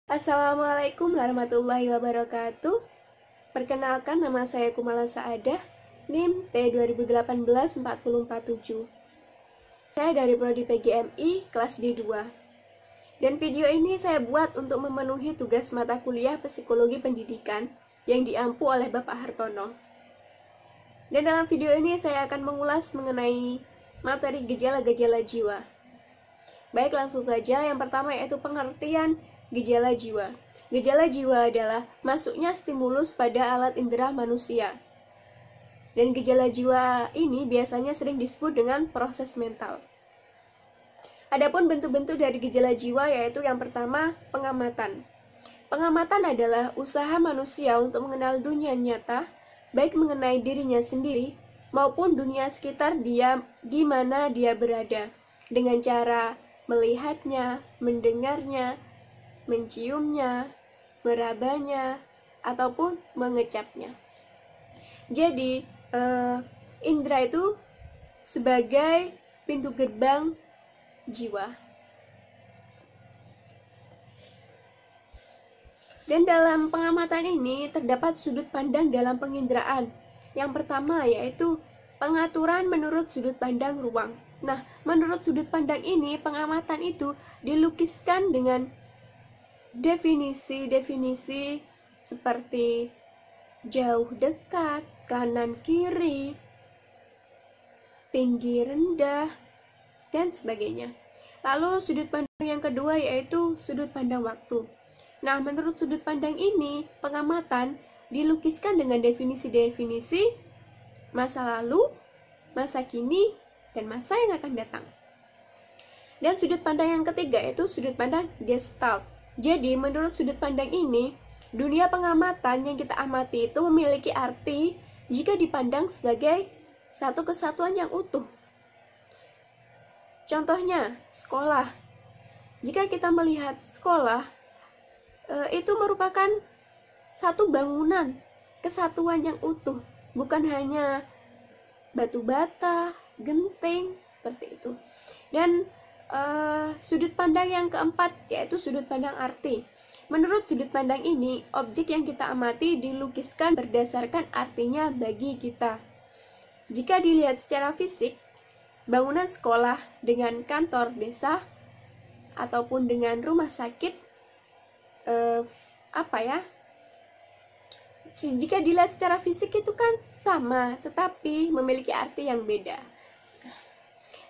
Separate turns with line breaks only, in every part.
Assalamualaikum warahmatullahi wabarakatuh. Perkenalkan, nama saya Kumala Saadah, NIM T2018-4047. Saya dari Prodi PGMI, kelas D2. Dan video ini saya buat untuk memenuhi tugas mata kuliah Psikologi Pendidikan yang diampu oleh Bapak Hartono. Dan dalam video ini saya akan mengulas mengenai materi gejala-gejala jiwa. Baik, langsung saja. Yang pertama yaitu pengertian gejala jiwa. Gejala jiwa adalah masuknya stimulus pada alat indera manusia. Dan gejala jiwa ini biasanya sering disebut dengan proses mental. Adapun bentuk-bentuk dari gejala jiwa yaitu yang pertama, pengamatan. Pengamatan adalah usaha manusia untuk mengenal dunia nyata, baik mengenai dirinya sendiri maupun dunia sekitar dia di mana dia berada, dengan cara melihatnya, mendengarnya, menciumnya, merabanya, ataupun mengecapnya. Jadi, indera itu sebagai pintu gerbang jiwa. Dan dalam pengamatan ini terdapat sudut pandang dalam penginderaan. Yang pertama yaitu pengaturan menurut sudut pandang ruang. Nah, menurut sudut pandang ini, pengamatan itu dilukiskan dengan definisi-definisi seperti jauh dekat, kanan kiri, tinggi rendah, dan sebagainya. Lalu sudut pandang yang kedua yaitu sudut pandang waktu. Nah, menurut sudut pandang ini, pengamatan dilukiskan dengan definisi-definisi masa lalu, masa kini, dan masa yang akan datang. Dan sudut pandang yang ketiga yaitu sudut pandang Gestalt. Jadi, menurut sudut pandang ini, dunia pengamatan yang kita amati itu memiliki arti jika dipandang sebagai satu kesatuan yang utuh. Contohnya, sekolah. Jika kita melihat sekolah, itu merupakan satu bangunan, kesatuan yang utuh, bukan hanya batu bata, genting, seperti itu. Dan sudut pandang yang keempat yaitu sudut pandang arti. Menurut sudut pandang ini, objek yang kita amati dilukiskan berdasarkan artinya bagi kita. Jika dilihat secara fisik, bangunan sekolah dengan kantor desa ataupun dengan rumah sakit, jika dilihat secara fisik itu kan sama, tetapi memiliki arti yang beda.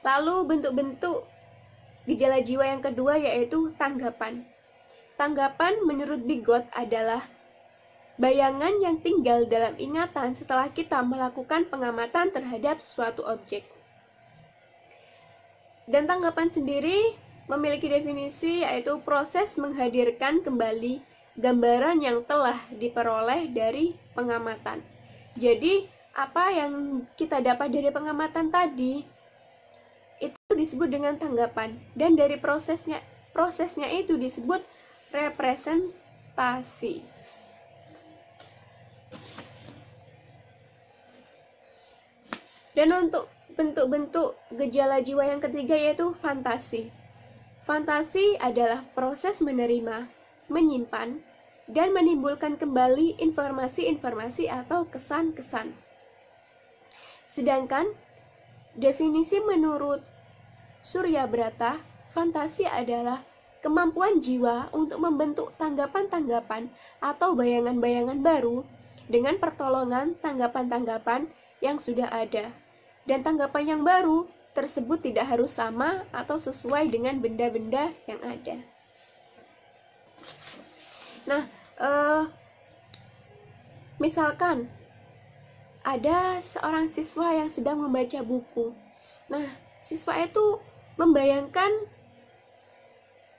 Lalu bentuk-bentuk gejala jiwa yang kedua yaitu tanggapan. Tanggapan menurut Bigot adalah bayangan yang tinggal dalam ingatan setelah kita melakukan pengamatan terhadap suatu objek. Dan tanggapan sendiri memiliki definisi yaitu proses menghadirkan kembali gambaran yang telah diperoleh dari pengamatan. Jadi, apa yang kita dapat dari pengamatan tadi itu disebut dengan tanggapan, dan dari prosesnya itu disebut representasi. Dan untuk bentuk-bentuk gejala jiwa yang ketiga yaitu fantasi. Fantasi adalah proses menerima, menyimpan, dan menimbulkan kembali informasi-informasi atau kesan-kesan. Sedangkan definisi menurut Suryabrata, fantasi adalah kemampuan jiwa untuk membentuk tanggapan-tanggapan atau bayangan-bayangan baru dengan pertolongan tanggapan-tanggapan yang sudah ada. Dan tanggapan yang baru tersebut tidak harus sama atau sesuai dengan benda-benda yang ada. Nah, misalkan ada seorang siswa yang sedang membaca buku. Nah, siswa itu membayangkan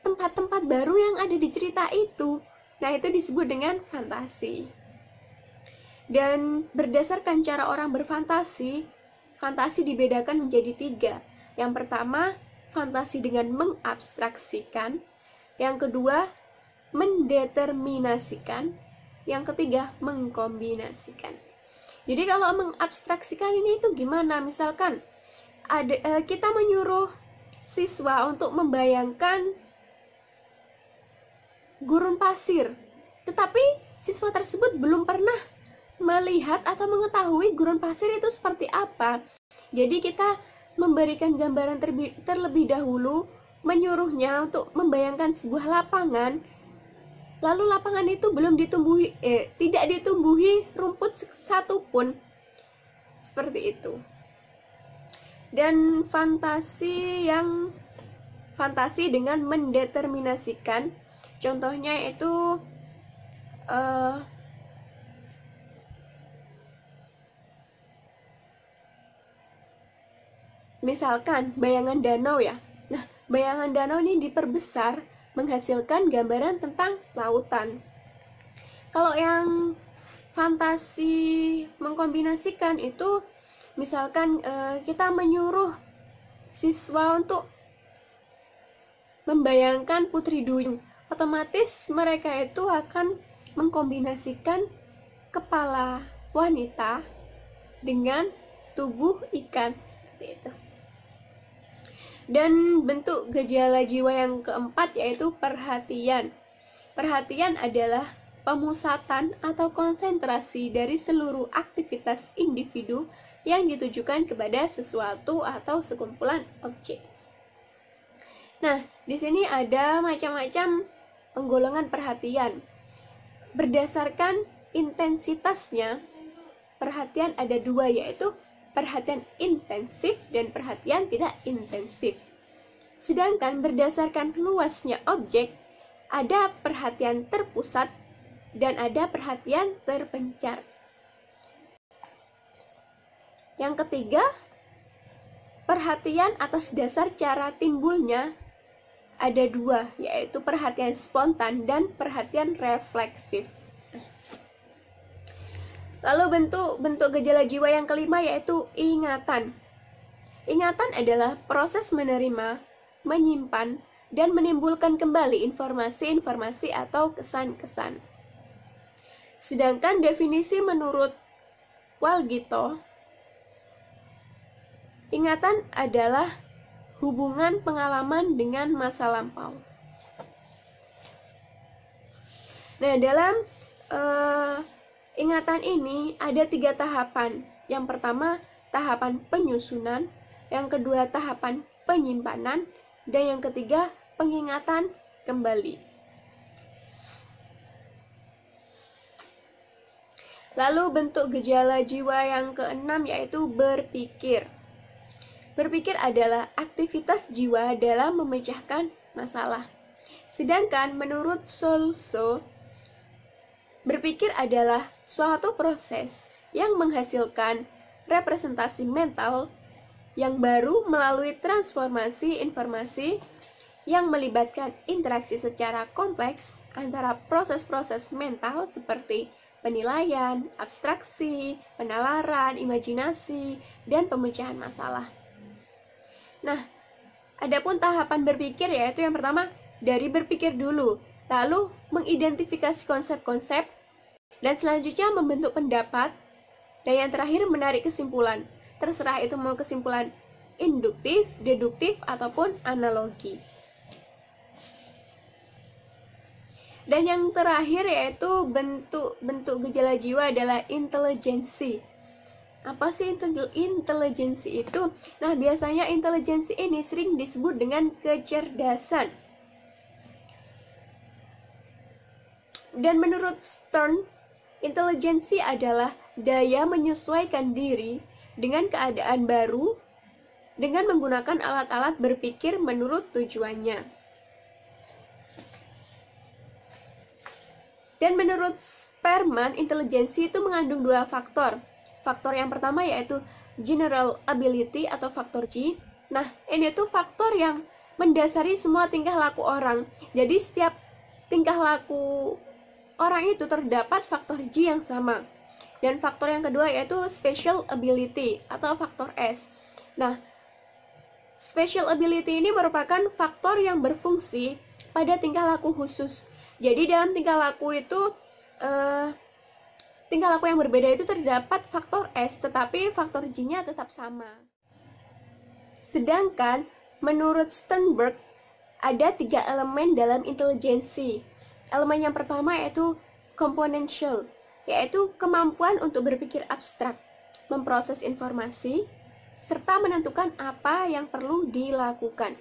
tempat-tempat baru yang ada di cerita itu. Nah, itu disebut dengan fantasi. Dan berdasarkan cara orang berfantasi, fantasi dibedakan menjadi 3. Yang pertama, fantasi dengan mengabstraksikan. Yang kedua, mendeterminasikan. Yang ketiga, mengkombinasikan. Jadi kalau mengabstraksikan ini itu gimana? Misalkan kita menyuruh siswa untuk membayangkan gurun pasir. Tetapi siswa tersebut belum pernah melihat atau mengetahui gurun pasir itu seperti apa. Jadi kita memberikan gambaran terlebih dahulu, menyuruhnya untuk membayangkan sebuah lapangan. Lalu lapangan itu tidak ditumbuhi rumput satupun. Seperti itu. Dan fantasi dengan mendeterminasikan, contohnya itu misalkan bayangan danau ya. Nah, bayangan danau ini diperbesar menghasilkan gambaran tentang lautan. Kalau yang fantasi mengkombinasikan itu misalkan kita menyuruh siswa untuk membayangkan Putri Duyung, otomatis mereka itu akan mengkombinasikan kepala wanita dengan tubuh ikan, seperti itu. Dan bentuk gejala jiwa yang keempat yaitu perhatian. Perhatian adalah pemusatan atau konsentrasi dari seluruh aktivitas individu yang ditujukan kepada sesuatu atau sekumpulan objek. Nah, di sini ada macam-macam penggolongan perhatian. Berdasarkan intensitasnya, perhatian ada dua, yaitu perhatian intensif dan perhatian tidak intensif. Sedangkan berdasarkan luasnya objek, ada perhatian terpusat dan ada perhatian terpencar. Yang ketiga, perhatian atas dasar cara timbulnya ada dua, yaitu perhatian spontan dan perhatian refleksif. Lalu bentuk gejala jiwa yang kelima yaitu ingatan. Ingatan adalah proses menerima, menyimpan, dan menimbulkan kembali informasi-informasi atau kesan-kesan. Sedangkan definisi menurut Walgito, ingatan adalah hubungan pengalaman dengan masa lampau. Nah, dalam ingatan ini ada 3 tahapan. Yang pertama, tahapan penyusunan. Yang kedua, tahapan penyimpanan. Dan yang ketiga, pengingatan kembali. Lalu bentuk gejala jiwa yang keenam yaitu berpikir. Berpikir adalah aktivitas jiwa dalam memecahkan masalah. Sedangkan menurut Solso, berpikir adalah suatu proses yang menghasilkan representasi mental yang baru melalui transformasi informasi yang melibatkan interaksi secara kompleks antara proses-proses mental seperti penilaian, abstraksi, penalaran, imajinasi, dan pemecahan masalah. Nah, adapun tahapan berpikir yaitu yang pertama dari berpikir dulu, lalu mengidentifikasi konsep-konsep, dan selanjutnya membentuk pendapat, dan yang terakhir menarik kesimpulan. Terserah itu mau kesimpulan induktif, deduktif, ataupun analogi. Dan yang terakhir yaitu bentuk gejala jiwa adalah intelijensi. Apa sih intelijensi itu? Nah, biasanya intelijensi ini sering disebut dengan kecerdasan. Dan menurut Stern, intelijensi adalah daya menyesuaikan diri dengan keadaan baru dengan menggunakan alat-alat berpikir menurut tujuannya. Dan menurut Sperman, intelijensi itu mengandung 2 faktor. Faktor yang pertama yaitu general ability atau faktor G. Nah, ini tuh faktor yang mendasari semua tingkah laku orang. Jadi setiap tingkah laku orang itu terdapat faktor G yang sama. Dan faktor yang kedua yaitu special ability atau faktor S. Nah, special ability ini merupakan faktor yang berfungsi pada tingkah laku khusus. Jadi dalam tingkah laku itu tingkah laku yang berbeda itu terdapat faktor S, tetapi faktor G-nya tetap sama. Sedangkan menurut Sternberg ada 3 elemen dalam intelijensi. Elemen yang pertama yaitu componential, yaitu kemampuan untuk berpikir abstrak, memproses informasi, serta menentukan apa yang perlu dilakukan.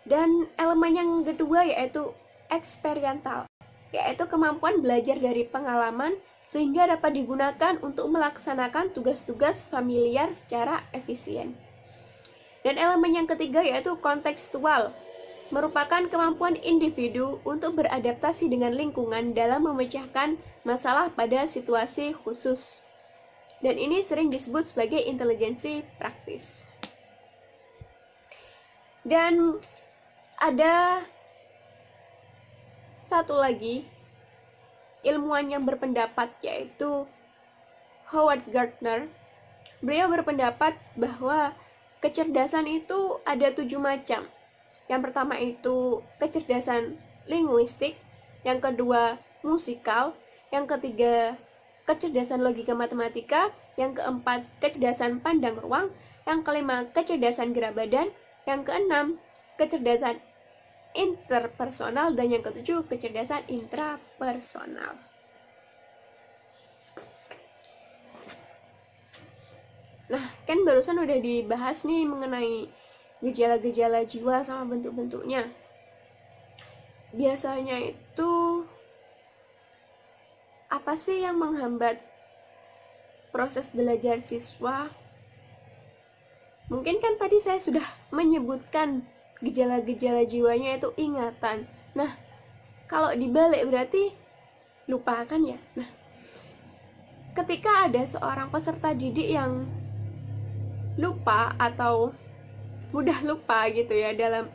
Dan elemen yang kedua yaitu eksperiental, yaitu kemampuan belajar dari pengalaman sehingga dapat digunakan untuk melaksanakan tugas-tugas familiar secara efisien. Dan elemen yang ketiga yaitu kontekstual, merupakan kemampuan individu untuk beradaptasi dengan lingkungan dalam memecahkan masalah pada situasi khusus. Dan ini sering disebut sebagai intelijensi praktis. Dan ada satu lagi ilmuwan yang berpendapat, yaitu Howard Gardner. Beliau berpendapat bahwa kecerdasan itu ada 7 macam. Yang pertama itu kecerdasan linguistik, yang kedua musikal, yang ketiga kecerdasan logika matematika, yang keempat kecerdasan pandang ruang, yang kelima kecerdasan gerak badan, yang keenam kecerdasan interpersonal, dan yang ketujuh kecerdasan intrapersonal. Nah, kan barusan udah dibahas nih mengenai gejala-gejala jiwa sama bentuk-bentuknya. Biasanya itu apa sih yang menghambat proses belajar siswa? Mungkin kan tadi saya sudah menyebutkan gejala-gejala jiwanya itu ingatan. Nah, kalau dibalik berarti lupa kan ya? Nah, ketika ada seorang peserta didik yang lupa atau mudah lupa gitu ya dalam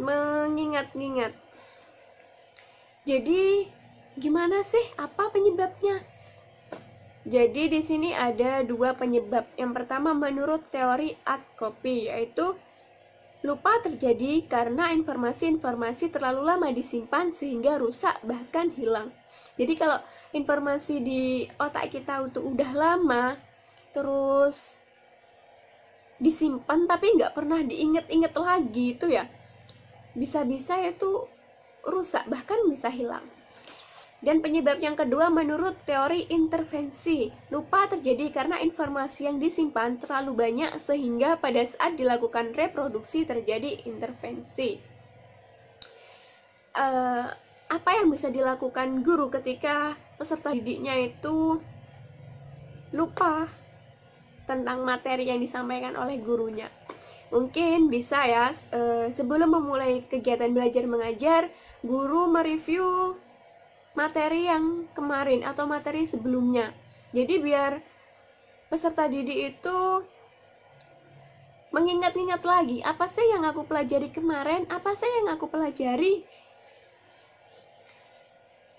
mengingat-ingat. Jadi gimana sih, apa penyebabnya? Jadi di sini ada 2 penyebab. Yang pertama menurut teori Adcopy, yaitu lupa terjadi karena informasi-informasi terlalu lama disimpan sehingga rusak bahkan hilang. Jadi kalau informasi di otak kita itu udah lama terus disimpan tapi nggak pernah diinget-inget lagi, itu ya bisa-bisa itu rusak bahkan bisa hilang. Dan penyebab yang kedua menurut teori intervensi, lupa terjadi karena informasi yang disimpan terlalu banyak sehingga pada saat dilakukan reproduksi terjadi intervensi. Apa yang bisa dilakukan guru ketika peserta didiknya itu lupa tentang materi yang disampaikan oleh gurunya? Mungkin bisa ya, sebelum memulai kegiatan belajar mengajar, guru mereview materi yang kemarin atau materi sebelumnya. Jadi biar peserta didik itu mengingat-ingat lagi, apa sih yang aku pelajari kemarin, apa sih yang aku pelajari.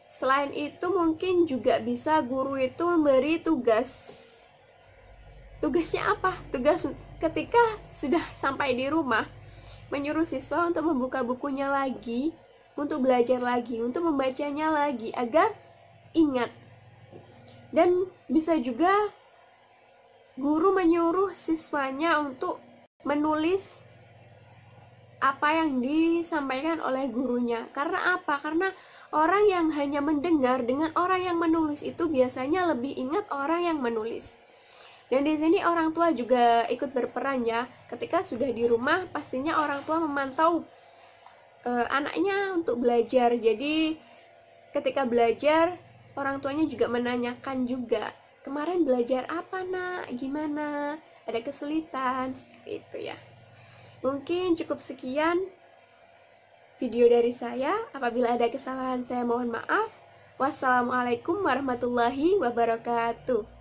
Selain itu mungkin juga bisa guru itu memberi tugas. Tugasnya apa? Tugas ketika sudah sampai di rumah, menyuruh siswa untuk membuka bukunya lagi, untuk belajar lagi, untuk membacanya lagi agar ingat. Dan bisa juga guru menyuruh siswanya untuk menulis apa yang disampaikan oleh gurunya. Karena apa? Karena orang yang hanya mendengar dengan orang yang menulis itu biasanya lebih ingat orang yang menulis. Dan di sini orang tua juga ikut berperan ya. Ketika sudah di rumah, pastinya orang tua memantau anaknya untuk belajar. Jadi ketika belajar, orang tuanya juga menanyakan juga, kemarin belajar apa nak, gimana, ada kesulitan, seperti itu ya. Mungkin cukup sekian video dari saya. Apabila ada kesalahan saya mohon maaf. Wassalamualaikum warahmatullahi wabarakatuh.